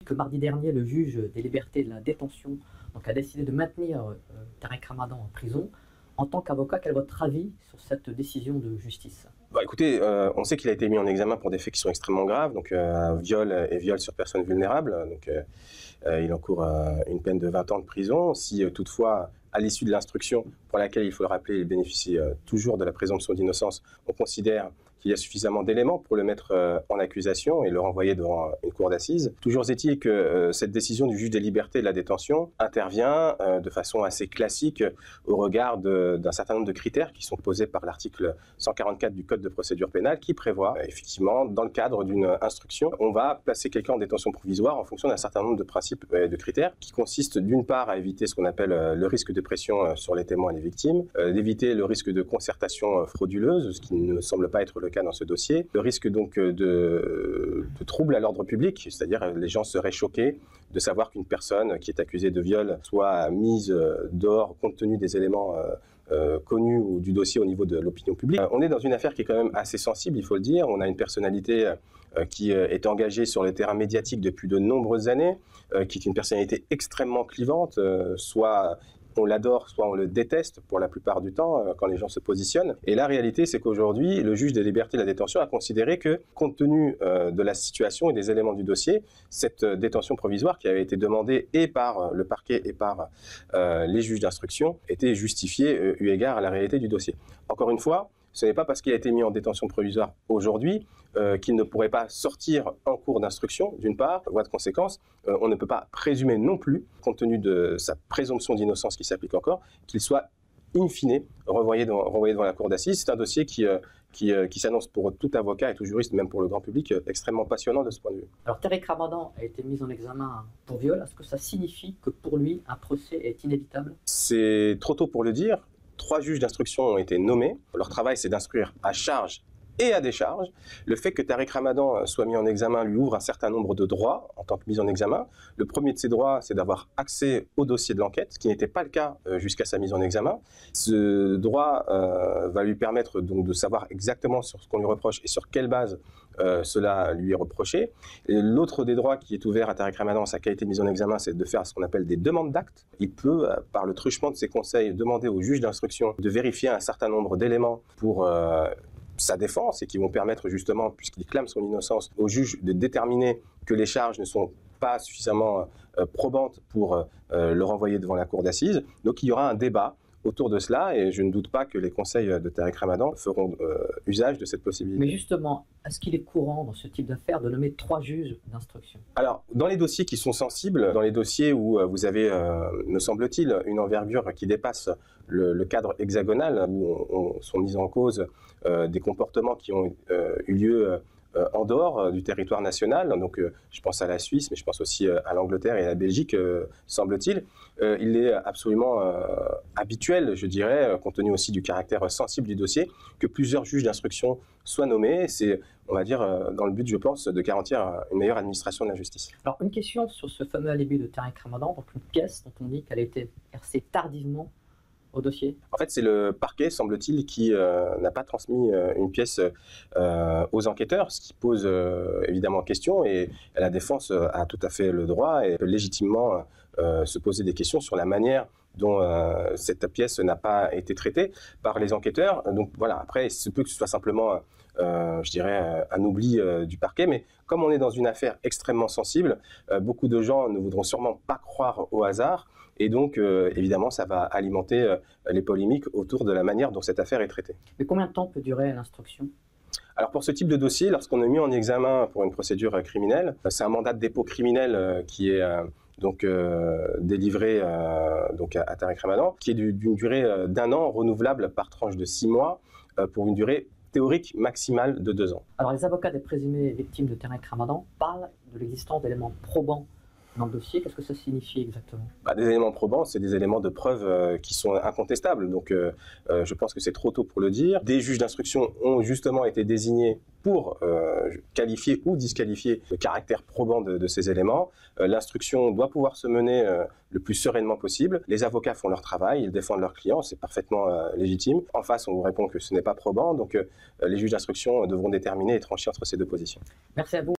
que mardi dernier, le juge des libertés et de la détention a décidé de maintenir Tarek Ramadan en prison. En tant qu'avocat, quel est votre avis sur cette décision de justice? Écoutez, on sait qu'il a été mis en examen pour des faits qui sont extrêmement graves, donc viol et viol sur personnes vulnérables. Donc, il encourt une peine de 20 ans de prison. Si toutefois, à l'issue de l'instruction, pour laquelle, il faut le rappeler, il bénéficie toujours de la présomption d'innocence, on considère qu'il y a suffisamment d'éléments pour le mettre en accusation et le renvoyer devant une cour d'assises. Toujours est-il que cette décision du juge des libertés et de la détention intervient de façon assez classique au regard d'un certain nombre de critères qui sont posés par l'article 144 du Code de procédure pénale qui prévoit effectivement, dans le cadre d'une instruction, on va placer quelqu'un en détention provisoire en fonction d'un certain nombre de principes et de critères qui consistent d'une part à éviter ce qu'on appelle le risque de pression sur les témoins et les victimes, d'éviter le risque de concertation frauduleuse, ce qui ne semble pas être le cas dans ce dossier, le risque donc de trouble à l'ordre public, c'est-à-dire les gens seraient choqués de savoir qu'une personne qui est accusée de viol soit mise dehors compte tenu des éléments connus ou du dossier au niveau de l'opinion publique. On est dans une affaire qui est quand même assez sensible, il faut le dire. On a une personnalité qui est engagée sur le terrain médiatique depuis de nombreuses années, qui est une personnalité extrêmement clivante, soit on l'adore, soit on le déteste pour la plupart du temps quand les gens se positionnent. Et la réalité, c'est qu'aujourd'hui, le juge des libertés et de la détention a considéré que, compte tenu de la situation et des éléments du dossier, cette détention provisoire qui avait été demandée et par le parquet et par les juges d'instruction était justifiée eu égard à la réalité du dossier. Encore une fois, ce n'est pas parce qu'il a été mis en détention provisoire aujourd'hui qu'il ne pourrait pas sortir en cours d'instruction, d'une part. Voie de conséquence, on ne peut pas présumer non plus, compte tenu de sa présomption d'innocence qui s'applique encore, qu'il soit in fine renvoyé devant la cour d'assises. C'est un dossier qui s'annonce pour tout avocat et tout juriste, même pour le grand public, extrêmement passionnant de ce point de vue. Alors Tarek Ramadan a été mis en examen pour viol. Est-ce que ça signifie que pour lui, un procès est inévitable? C'est trop tôt pour le dire. 3 juges d'instruction ont été nommés. Leur travail, c'est d'instruire à charge et à décharge. Le fait que Tarek Ramadan soit mis en examen lui ouvre un certain nombre de droits en tant que mise en examen. Le premier de ces droits, c'est d'avoir accès au dossier de l'enquête, ce qui n'était pas le cas jusqu'à sa mise en examen. Ce droit va lui permettre donc de savoir exactement sur ce qu'on lui reproche et sur quelle base cela lui est reproché. L'autre des droits qui est ouvert à Tarek Ramadan, sa qualité de mise en examen, c'est de faire ce qu'on appelle des demandes d'actes. Il peut, par le truchement de ses conseils, demander au juge d'instruction de vérifier un certain nombre d'éléments pour sa défense et qui vont permettre justement, puisqu'il clame son innocence, au juge de déterminer que les charges ne sont pas suffisamment probantes pour le renvoyer devant la cour d'assises. Donc il y aura un débat autour de cela et je ne doute pas que les conseils de Tarek Ramadan feront usage de cette possibilité. Mais justement, est-ce qu'il est courant dans ce type d'affaires de nommer 3 juges d'instruction? Alors, dans les dossiers qui sont sensibles, dans les dossiers où vous avez, me semble-t-il, une envergure qui dépasse le cadre hexagonal, où sont mis en cause des comportements qui ont eu lieu en dehors du territoire national, donc je pense à la Suisse, mais je pense aussi à l'Angleterre et à la Belgique, semble-t-il. Il est absolument habituel, je dirais, compte tenu aussi du caractère sensible du dossier, que plusieurs juges d'instruction soient nommés. C'est, on va dire, dans le but, je pense, de garantir une meilleure administration de la justice. Alors, une question sur ce fameux alibi de Tarek Ramadan, donc une pièce dont on dit qu'elle a été versée tardivement au dossier. En fait, c'est le parquet, semble-t-il, qui n'a pas transmis une pièce aux enquêteurs, ce qui pose évidemment question, et la défense a tout à fait le droit et peut légitimement se poser des questions sur la manière dont cette pièce n'a pas été traitée par les enquêteurs. Donc voilà, après, il se peut que ce soit simplement, je dirais, un oubli du parquet, mais comme on est dans une affaire extrêmement sensible, beaucoup de gens ne voudront sûrement pas croire au hasard, et donc évidemment, ça va alimenter les polémiques autour de la manière dont cette affaire est traitée. Mais combien de temps peut durer l'instruction? Alors pour ce type de dossier, lorsqu'on est mis en examen pour une procédure criminelle, c'est un mandat de dépôt criminel qui est donc délivré donc à Tarek Ramadan, qui est d'une durée d'1 an, renouvelable par tranche de 6 mois, pour une durée théorique maximale de 2 ans. Alors les avocats des présumées victimes de Tarek Ramadan parlent de l'existence d'éléments probants dans le dossier. Qu'est-ce que ça signifie exactement? Des éléments probants, c'est des éléments de preuve qui sont incontestables. Donc je pense que c'est trop tôt pour le dire. Des juges d'instruction ont justement été désignés pour qualifier ou disqualifier le caractère probant de ces éléments. L'instruction doit pouvoir se mener le plus sereinement possible. Les avocats font leur travail, ils défendent leurs clients, c'est parfaitement légitime. En face, on vous répond que ce n'est pas probant, donc les juges d'instruction devront déterminer et trancher entre ces deux positions. Merci à vous.